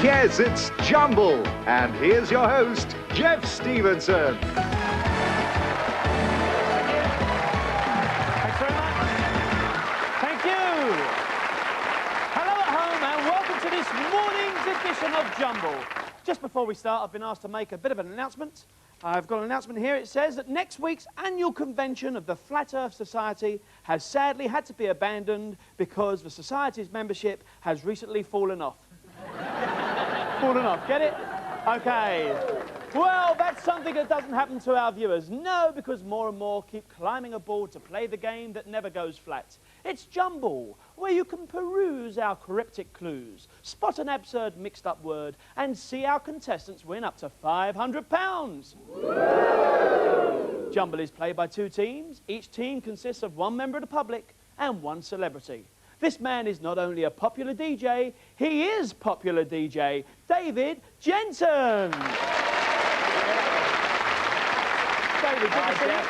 Yes, it's Jumble. And here's your host, Jeff Stevenson. Thanks very much. Thank you. Hello at home and welcome to this morning's edition of Jumble. Just before we start, I've been asked to make a bit of an announcement. I've got an announcement here. It says that next week's annual convention of the Flat Earth Society has sadly had to be abandoned because the Society's membership has recently fallen off. Fallen off, get it? Okay. Well, that's something that doesn't happen to our viewers. No, because more and more keep climbing aboard to play the game that never goes flat. It's Jumble, where you can peruse our cryptic clues, spot an absurd mixed-up word, and see our contestants win up to £500. Jumble is played by two teams. Each team consists of one member of the public and one celebrity. This man is not only a popular DJ, he is popular DJ, David Jensen. David, good to see you.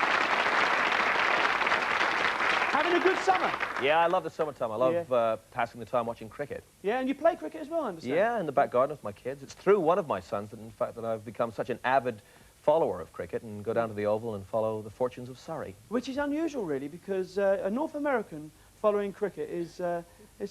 Having a good summer? Yeah, I love the summertime. I love passing the time watching cricket. Yeah, and you play cricket as well, I understand? Yeah, in the back garden with my kids. It's through one of my sons that, in fact, that I've become such an avid follower of cricket and go down to the Oval and follow the fortunes of Surrey. Which is unusual, really, because a North American following cricket is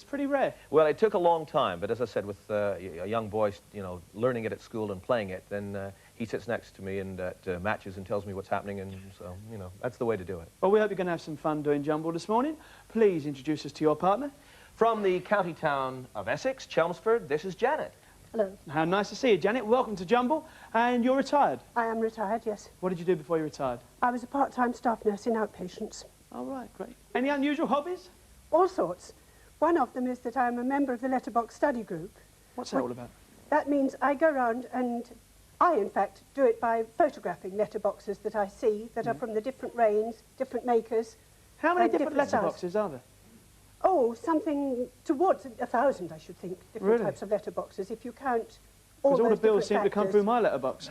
pretty rare. Well, it took a long time, but as I said, with a young boy, you know, learning it at school and playing it, then he sits next to me and at matches and tells me what's happening, and so, you know, that's the way to do it. Well, we hope you're going to have some fun doing Jumble this morning. Please introduce us to your partner. From the county town of Essex, Chelmsford, this is Janet. Hello. How nice to see you, Janet. Welcome to Jumble. And you're retired? I am retired, yes. What did you do before you retired? I was a part-time staff nurse in outpatients. Oh, right, great. Any unusual hobbies? All sorts. One of them is that I'm a member of the Letterbox study group. What's that all about? That means I go around and I, in fact, do it by photographing letterboxes that I see that are from the different range, different makers. How many different styles. letterboxes are there? Oh, something towards 1,000, I should think, different types of letterboxes, if you count all Because all the those bills seem different to come factors. through my letterbox.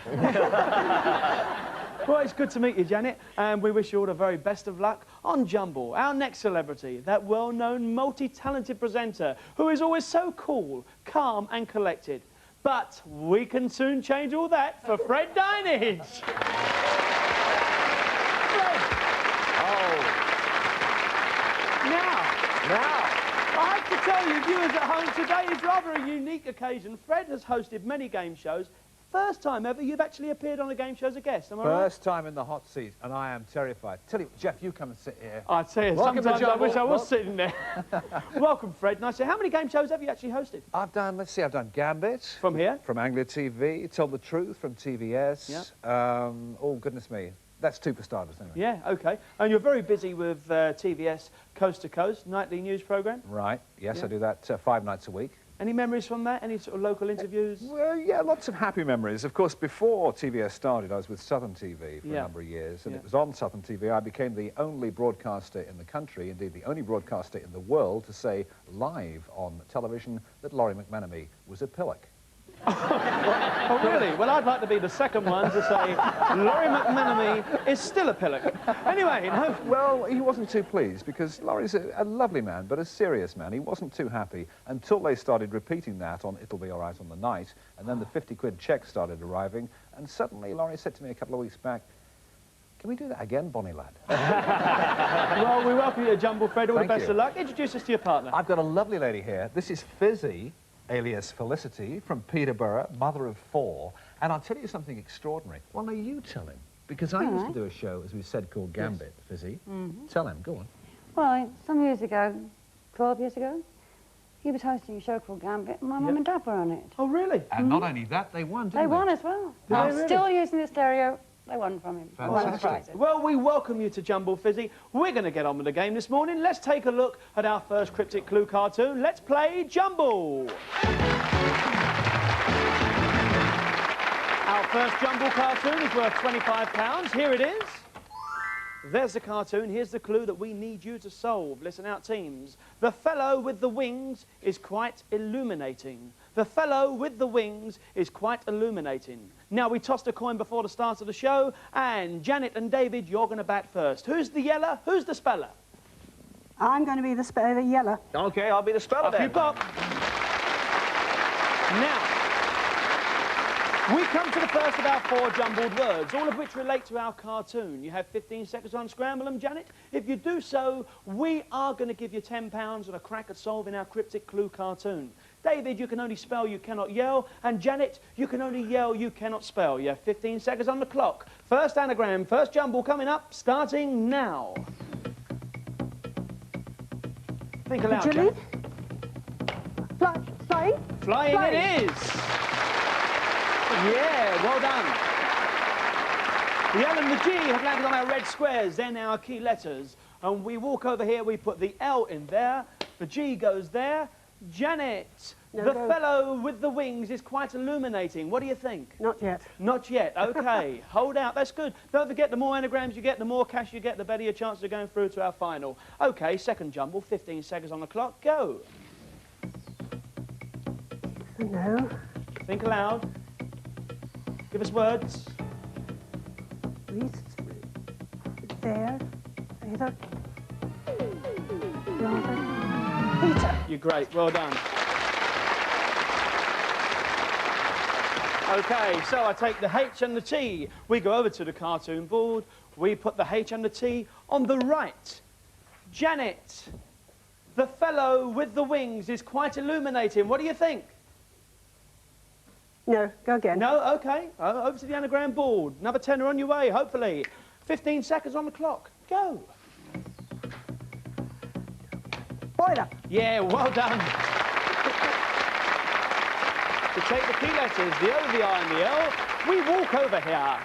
Well, it's good to meet you, Janet, and we wish you all the very best of luck on Jumble. Our next celebrity, that well-known, multi-talented presenter who is always so cool, calm and collected. But we can soon change all that for Fred Dinenage. Fred. Now, I have to tell you, viewers at home, today is rather a unique occasion. Fred has hosted many game shows. First time ever you've actually appeared on a game show as a guest, am I right? First time in the hot seat, and I am terrified. Tell you, Jeff, you come and sit here. I tell you, Welcome sometimes to I wish I Jumble. was sitting there. Welcome, Fred. Nice to see you. How many game shows have you actually hosted? I've done, let's see, I've done Gambit. From here? From Anglia TV, Tell the Truth from TVS. Yeah. Oh, goodness me. That's two for starters, anyway. Yeah, OK. And you're very busy with TVS Coast to Coast, nightly news programme. Right, yes, Yeah. I do that 5 nights a week. Any memories from that? Any sort of local interviews? Well, yeah, lots of happy memories. Of course, before TVS started, I was with Southern TV for a number of years, and it was on Southern TV I became the only broadcaster in the country, indeed the only broadcaster in the world, to say live on television that Laurie McMenemy was a pillock. Oh, really? Well, I'd like to be the second one to say Laurie McMenemy is still a pillock. Anyway, no. Well, he wasn't too pleased because Laurie's a lovely man, but a serious man. He wasn't too happy until they started repeating that on It'll Be All Right on the Night, and then the 50-quid check started arriving, and suddenly Laurie said to me a couple of weeks back, "Can we do that again, Bonnie lad?" Well, we welcome you to Jumble, Fred. All the Thank best you. of luck. Introduce us to your partner. I've got a lovely lady here. This is Fizzy, alias Felicity, from Peterborough, mother of 4. And I'll tell you something extraordinary. Well, now you tell him, because I used to do a show, as we said, called Gambit, Fizzy. Tell him, go on. Well, some years ago, 12 years ago, he was hosting a show called Gambit, and my mum and dad were on it. Oh, really? And not only that, they won, didn't They won as well. Did I'm they really? still using the stereo. They won from him. Fantastic. Well, we welcome you to Jumble, Fizzy. We're going to get on with the game this morning. Let's take a look at our first cryptic clue cartoon. Let's play Jumble. Our first Jumble cartoon is worth £25. Here it is. There's the cartoon. Here's the clue that we need you to solve. Listen out, teams. The fellow with the wings is quite illuminating. The fellow with the wings is quite illuminating. Now, we tossed a coin before the start of the show, and Janet and David, you're going to bat first. Who's the yeller? Who's the speller? I'm going to be the yeller. OK, I'll be the speller Off then. you pop. Now, We come to the first of our 4 jumbled words, all of which relate to our cartoon. You have 15 seconds to unscramble them, Janet. If you do so, we are going to give you £10 and a crack at solving our cryptic clue cartoon. David, you can only spell, you cannot yell. And Janet, you can only yell, you cannot spell. You have 15 seconds on the clock. First anagram, first jumble coming up, starting now. Think aloud, Julie? Janet. Flying? Flying it is. Yeah, well done. The L and the G have landed on our red squares. They're now our key letters. And we walk over here, we put the L in there. The G goes there. Janet, the fellow with the wings is quite illuminating. What do you think? Not yet. Not yet. OK. Hold out. That's good. Don't forget, the more anagrams you get, the more cash you get, the better your chances of going through to our final. OK, second jumble, 15 seconds on the clock. Go. No. Think aloud. Give us words. There. Either. Peter. You're great. Well done. OK, so I take the H and the T. We go over to the cartoon board. We put the H and the T on the right. Janet, the fellow with the wings is quite illuminating. What do you think? No, go again. No? OK. Over to the anagram board. Another tenner on your way, hopefully. 15 seconds on the clock. Go. Boiler. Yeah, well done. We take the key letters, the O, the I and the L. We walk over here.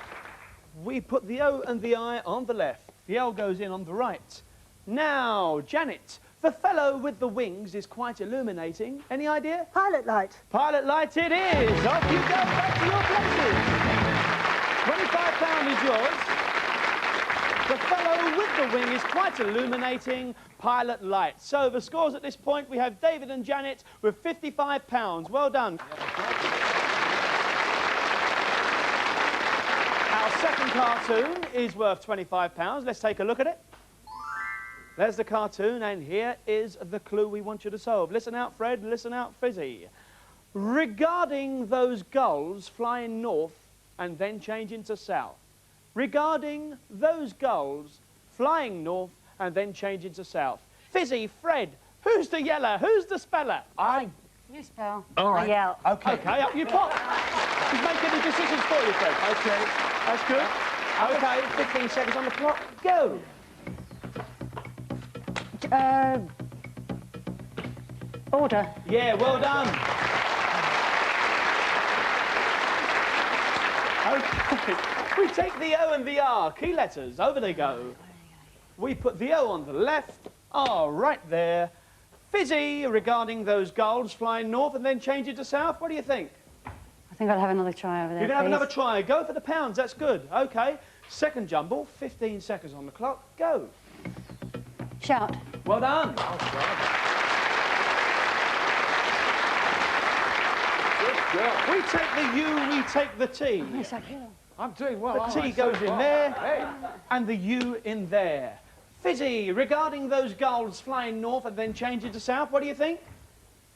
We put the O and the I on the left. The L goes in on the right. Now, Janet, the fellow with the wings is quite illuminating. Any idea? Pilot light. Pilot light it is. Off you go back to your places. £25 is yours. The fellow with the wing is quite illuminating. Pilot light. So the scores at this point, we have David and Janet with £55. Well done. Our second cartoon is worth £25. Let's take a look at it. There's the cartoon, and here is the clue we want you to solve. Listen out, Fred. Listen out, Fizzy. Regarding those gulls flying north and then changing to south. Regarding those gulls flying north and then changing to south. Fizzy, Fred, who's the yeller? Who's the speller? You spell. All right. I yell. OK. OK, up you pop. He's making the decisions for you, Fred. OK, that's good. OK, 15 seconds on the clock. Go. Order. Yeah, well done. OK, we take the O and the R, key letters, over they go. We put the O on the left, R right there. Fizzy, regarding those gulls flying north and then change it to south, what do you think? I think I'll have another try over there. You're going to have please. another try. Go for the pounds, that's good. OK, second jumble, 15 seconds on the clock, go. Shout. Well done. We take the U, we take the T. Yes, I can. I'm doing well. The T goes in there, and the U in there. Fizzy, regarding those gulls flying north and then changing to south, what do you think?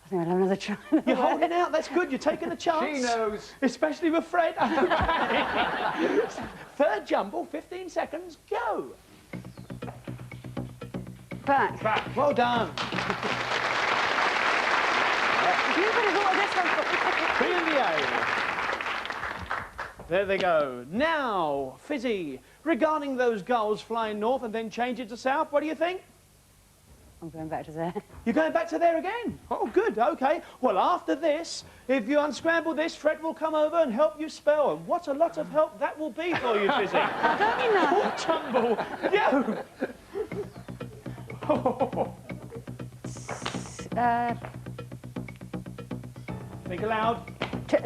I think I'll have another try. You're holding out, that's good, you're taking a chance. She knows. Especially with Fred. Third jumble, 15 seconds, go. Back. Back, well done. You could have thought of this one. B and the A. There they go. Now, Fizzy, regarding those gulls flying north and then changing to south, what do you think? I'm going back to there. You're going back to there again? Oh, good, OK. Well, after this, if you unscramble this, Fred will come over and help you spell. And what a lot of help that will be for you, Fizzy. Don't you know? Oh, Jumble, go! Think aloud. I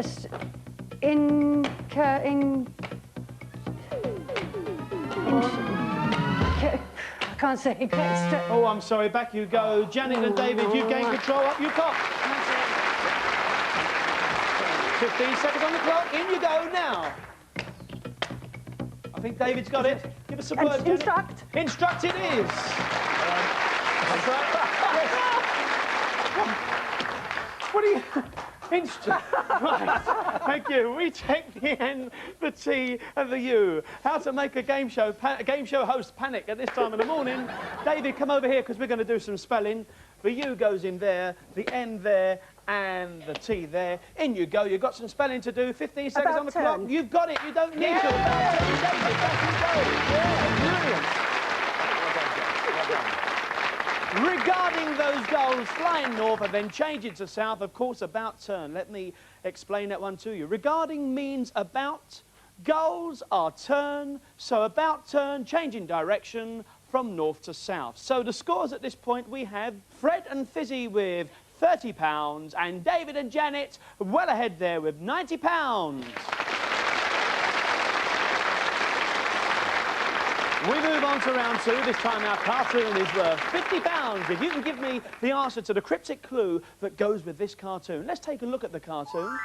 can't say. Oh, I'm sorry, back you go. Janet and David, you gain control, up you pop. 15 seconds on the clock, in you go now. I think David's got it. Give us some words, Janet. Instruct. Instruct it is. That's right. What are you... Right, thank you. We take the N, the T and the U. How to make a game show host panic at this time of the morning. David, come over here because we're going to do some spelling. The U goes in there, the N there, and the T there. In you go. You've got some spelling to do. 15 seconds on the clock. You've got it. You don't need to. About turn, David. Back you go. Yeah, brilliant. Regarding those goals flying north and then changing to south, of course, about turn. Let me explain that one to you. Regarding means about. Goals are turn, so about turn, changing direction from north to south. So the scores at this point, we have Fred and Fizzy with £30 and David and Janet well ahead there with £90. We move on to round two. This time our cartoon is worth £50 if you can give me the answer to the cryptic clue that goes with this cartoon. Let's take a look at the cartoon.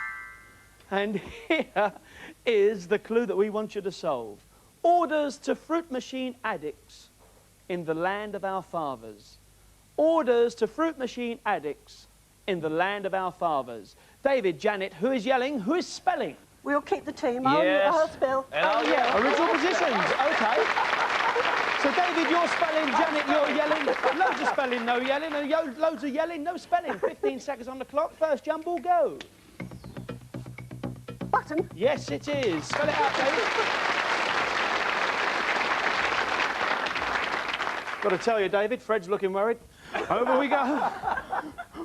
And here is the clue that we want you to solve. Orders to fruit machine addicts in the land of our fathers. Orders to fruit machine addicts in the land of our fathers. David, Janet, who is yelling? Who is spelling? We'll keep the team. Yes. I'll spell. Oh, yeah, original positions. OK. So, David, you're spelling. Janet, you're yelling. Loads of spelling, no yelling. And loads of yelling, no spelling. 15 seconds on the clock. First jumble, go. Button. Yes, it is. Spell it out, David. Got to tell you, David, Fred's looking worried. Over we go.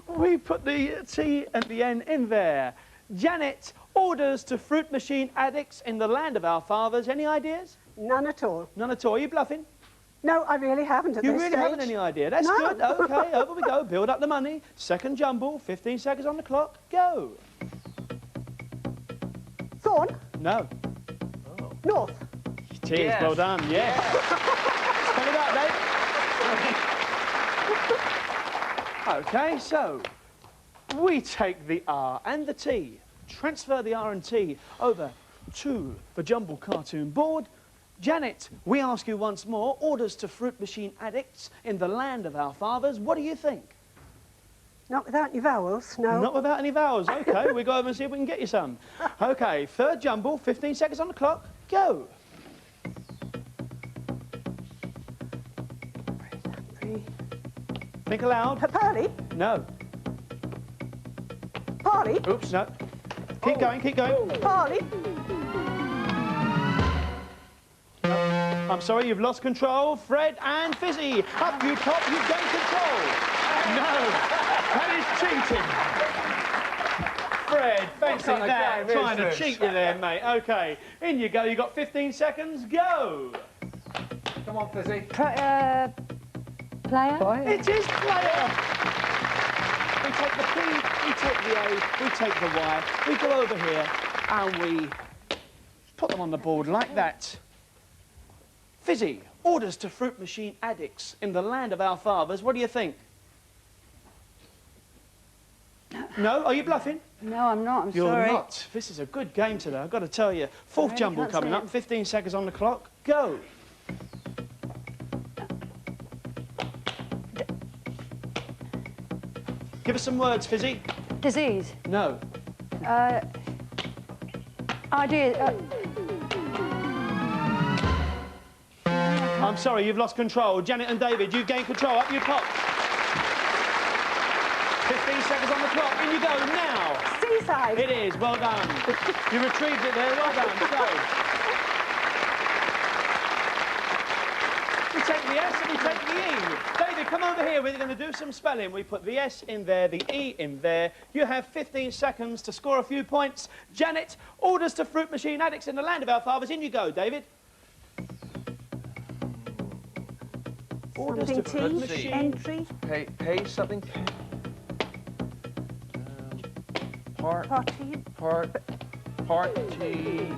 We put the T and the N in there. Janet, orders to fruit machine addicts in the land of our fathers. Any ideas? None at all. None at all. Are you bluffing? No, I really haven't at this stage. You really haven't any idea? That's No. good. OK, over we go. Build up the money. Second jumble, 15 seconds on the clock. Go. Thorn. No. Oh. North. It is. Well done. Yes. Spell it out, Dave. OK, so we take the R and the T, transfer the R and T over to the jumble cartoon board. Janet, we ask you once more, orders to fruit machine addicts in the land of our fathers. What do you think? Not without any vowels, no. Not without any vowels. OK, we go over and see if we can get you some. OK, third jumble, 15 seconds on the clock. Go. Think aloud. Pearly. No. Parley. Oops, no. Keep going, keep going. Parley. I'm sorry, you've lost control. Fred and Fizzy. Up you pop, you've gained control. No, that is cheating. Fred, fancy that. Trying to cheat you there, mate. OK, in you go. You've got 15 seconds. Go. Come on, Fizzy. Player? It is player. We take the P, we take the A, we take the Y. We go over here and we put them on the board like that. Fizzy, orders to fruit machine addicts in the land of our fathers. What do you think? No? Are you bluffing? No, I'm not. I'm You're sorry. not. This is a good game today, I've got to tell you. Fourth really jumble can't coming say up. it. 15 seconds on the clock. Go. Give us some words, Fizzy. Disease. No. Idea. I'm sorry, you've lost control. Janet and David, you've gained control. Up you pop. 15 seconds on the clock. In you go now. Seaside. It is. Well done. You retrieved it there. Well done. So, we take the S and we take the E. David, come over here. We're going to do some spelling. We put the S in there, the E in there. You have 15 seconds to score a few points. Janet, orders to fruit machine addicts in the land of our fathers. In you go, David. Orders to fruit Something T. machine. Entry. Pay something. Party. Party.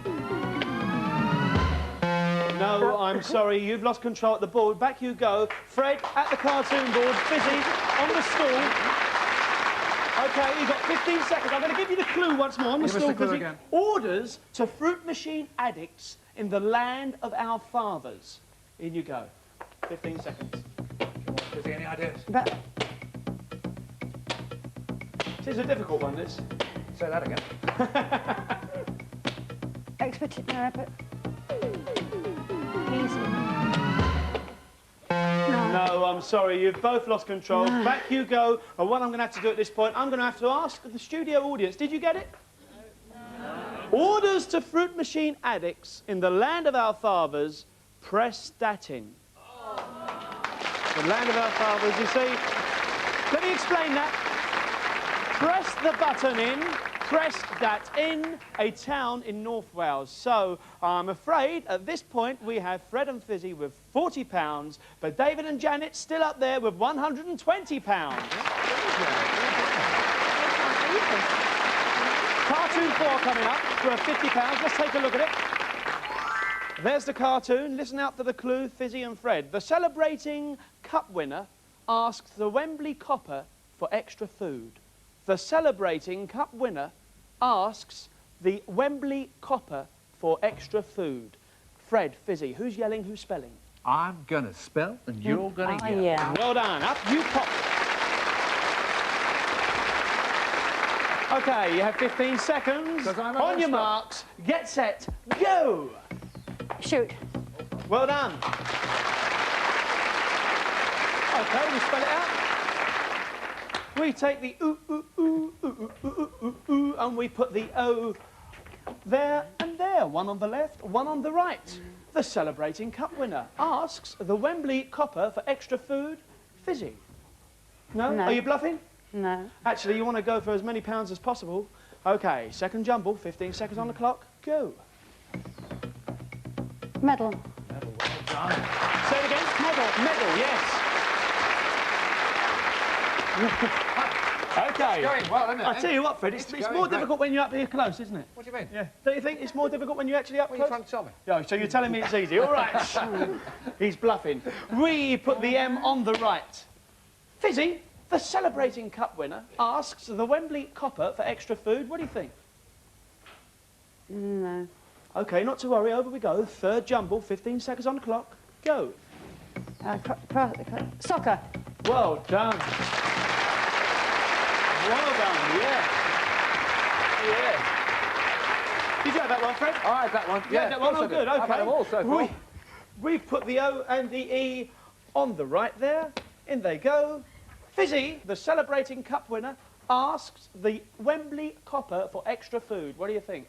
No, I'm sorry, you've lost control at the board. Back you go. Fred at the cartoon board, Fizzy on the stool. OK, you've got 15 seconds. I'm going to give you the clue once more on the stool, Fizzy. Orders to fruit machine addicts in the land of our fathers. In you go. 15 seconds. Fizzy, any ideas? But This is a difficult one, this. Say that again. Easy. No, I'm sorry, you've both lost control. Back you go. And what I'm going to have to do at this point, I'm going to have to ask the studio audience, did you get it? No. Orders to fruit machine addicts in the land of our fathers, press that in. The land of our fathers, you see. Let me explain that. Press the button in, press that in, a town in North Wales. So, I'm afraid, at this point, we have Fred and Fizzy with £40, but David and Janet still up there with £120. Cartoon 4 coming up for £50. Let's take a look at it. There's the cartoon. Listen out for the clue, Fizzy and Fred. The celebrating cup winner asks the Wembley copper for extra food. The celebrating cup winner asks the Wembley copper for extra food. Fred, Fizzy, who's yelling, who's spelling? I'm going to spell and you're going to yell. Yeah. Well done. Up you pop. OK, you have 15 seconds. On your marks, get set, go! Shoot. Well done. OK, we spell it out. We take the ooh, ooh, ooh, ooh, ooh, ooh, ooh, ooh, and we put the O there and there. One on the left, one on the right. The celebrating cup winner asks the Wembley copper for extra food. Fizzy? No? No. Are you bluffing? No. Actually, you want to go for as many pounds as possible. OK, second jumble, 15 seconds on the clock, go. Medal. Medal, well done. Say it again. Medal. Medal, yes. OK. It's going well, isn't it? I tell you what, Fred, it's more difficult when you're up here close, isn't it? What do you mean? Yeah. Don't you think it's more difficult when you're actually up What are you close? trying to tell me? Oh, so you're telling me it's easy. All right. He's bluffing. We put the M on the right. Fizzy, the celebrating cup winner, asks the Wembley copper for extra food. What do you think? No. OK, not to worry. Over we go. Third jumble, 15 seconds on the clock. Go. Soccer. Well done. Well done, yeah. Yeah. Did you have that one, Fred? I had that one. Yeah, that one. Oh, good, OK. I've had them all so far. We've put the O and the E on the right there. In they go. Fizzy, the celebrating cup winner, asks the Wembley copper for extra food. What do you think?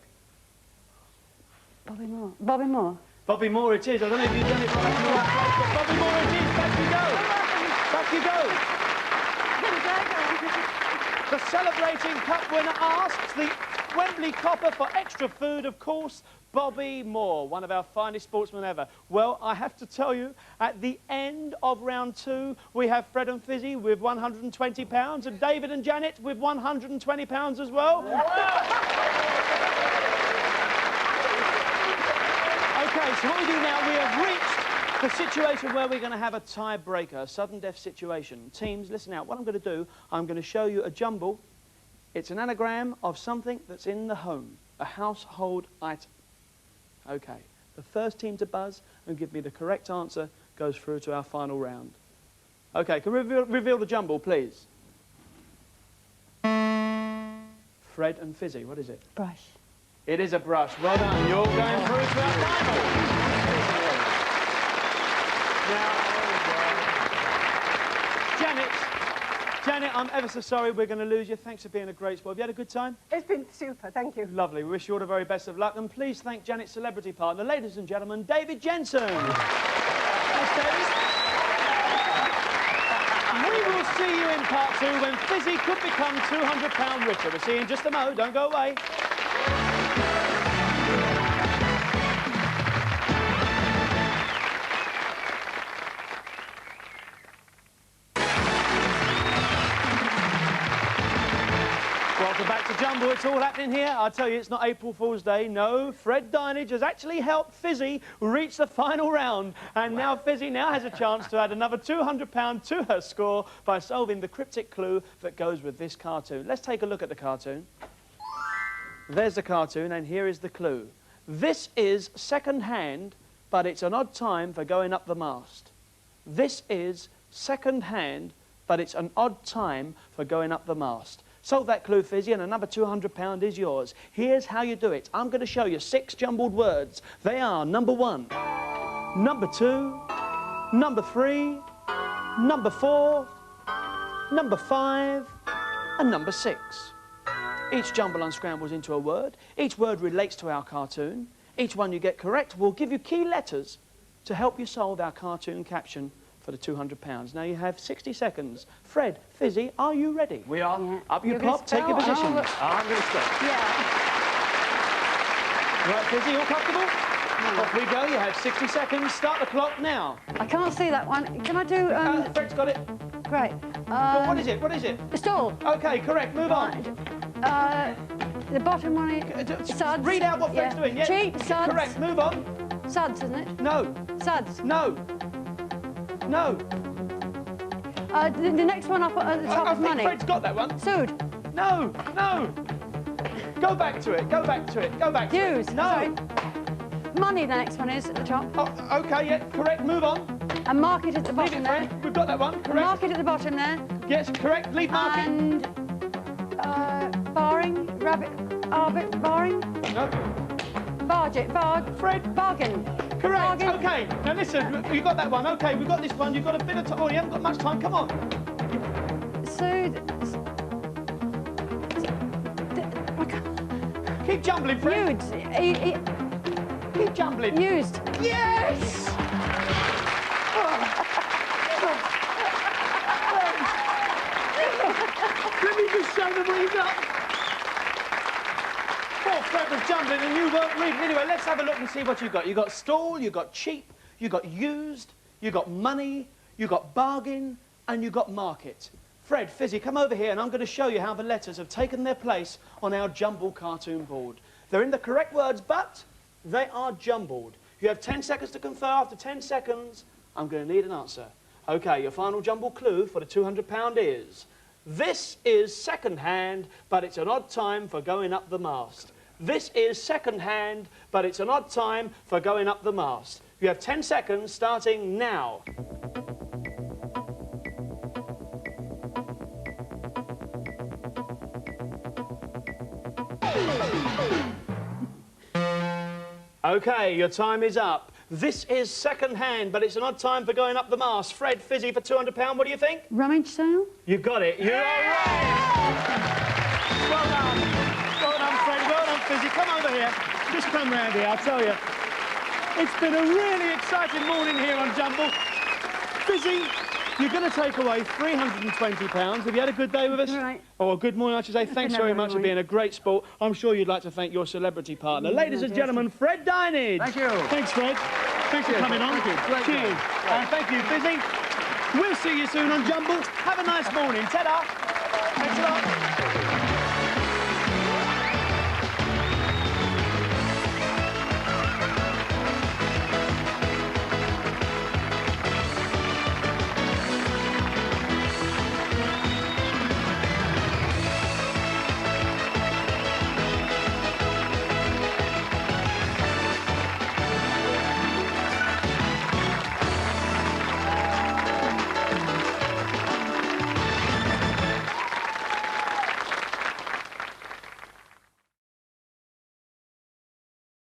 Bobby Moore. Bobby Moore. Bobby Moore it is. I don't know if you've done it right in the right place, but Bobby Moore it is. Back you go. Back you go. The celebrating cup winner asks the Wembley copper for extra food, of course, Bobby Moore, one of our finest sportsmen ever. Well, I have to tell you, at the end of round 2, we have Fred and Fizzy with £120 and David and Janet with £120 as well. OK, so what we do now, we have reached the situation where we're going to have a tiebreaker, a sudden death situation. Teams, listen out. What I'm going to do, I'm going to show you a jumble. It's an anagram of something that's in the home, a household item. OK, the first team to buzz and give me the correct answer goes through to our final round. OK, can we reveal the jumble, please? Fred and Fizzy, what is it? Brush. It is a brush. Well done. You're going through to our final. Now, Janet, I'm ever so sorry we're going to lose you. Thanks for being a great sport. Have you had a good time? It's been super, thank you. Lovely. We wish you all the very best of luck. And please thank Janet's celebrity partner, ladies and gentlemen, David Jensen. Thanks, David. We will see you in part 2 when Fizzy could become £200 richer. We'll see you in just a mo. Don't go away. Welcome back to Jumble. It's all happening here. I tell you, it's not April Fool's Day. No, Fred Dinenage has actually helped Fizzy reach the final round. And now Fizzy now has a chance to add another £200 to her score by solving the cryptic clue that goes with this cartoon. Let's take a look at the cartoon. There's the cartoon, and here is the clue. This is second-hand, but it's an odd time for going up the mast. This is second-hand, but it's an odd time for going up the mast. Solve that clue, Fizzy, and another £200 is yours. Here's how you do it. I'm going to show you 6 jumbled words. They are number 1, number 2, number 3, number 4, number 5, and number 6. Each jumble unscrambles into a word. Each word relates to our cartoon. Each one you get correct will give you key letters to help you solve our cartoon caption for the £200. Now you have 60 seconds. Fred, Fizzy, are you ready? We are. Yeah. Up you You're pop, take your gonna position. spell? I'm going to stop. Yeah. Right, Fizzy, all comfortable? Off we go. You have 60 seconds. Start the clock now. I can't see that one. Can I do... Fred's got it. Great. Well, what is it? What is it? The stall. OK, correct. Move on. The bottom one is... Suds. Read out what Fred's doing. Yeah. Cheap, suds. Correct. Move on. Suds, isn't it? No. Suds. No. No. The next one up at the top I of think money. Fred's got that one. Sued. No. No. Go back to it. Go back to it. Go back to Use. it. No. Sorry. Money, the next one is at the top. Oh, OK, yeah. Correct. Move on. And market at the Leave bottom it, there. Fred. We've got that one. Correct. Market at the bottom there. Yes, correct. Leave market. And barring, rabbit, arbit, barring, No. Fred, bargain. Correct. Bargain. OK. Now listen, you got that one. OK, we've got this one. You've got a bit of time. Oh, you haven't got much time. Come on. Sued. Keep jumbling, Fred. Used. Keep jumbling. Used. Yes! Let me just show them what you got. Poor Fred was jumbling and you weren't reading. Anyway, let's have a look and see what you've got. You've got stall, you've got cheap, you've got used, you've got money, you've got bargain, and you've got market. Fred, Fizzy, come over here and I'm going to show you how the letters have taken their place on our jumble cartoon board. They're in the correct words, but they are jumbled. You have 10 seconds to confer. After 10 seconds, I'm going to need an answer. OK, your final jumble clue for the £200 is... This is second-hand, but it's an odd time for going up the mast. This is second-hand, but it's an odd time for going up the mast. You have 10 seconds starting now. OK, your time is up. This is second-hand, but it's an odd time for going up the mast. Fred, Fizzy, for £200, what do you think? Rummage sale? You got it. You're all right. Well done. Well done, Fred. Well done, Fizzy. Come over here. Just come round here, I'll tell you. It's been a really exciting morning here on Jumble. Fizzy, you're going to take away £320. Have you had a good day with us? Right. Oh, good morning, I should say. Thanks very much for being a great sport. I'm sure you'd like to thank your celebrity partner. Ladies and gentlemen, Fred Dinenage. Thank you. Thanks, Fred. Thanks for coming on. Great Cheers. day. And thank you, Fizzy. We'll see you soon on Jumble. Have a nice morning. Ta-da. Thanks a lot.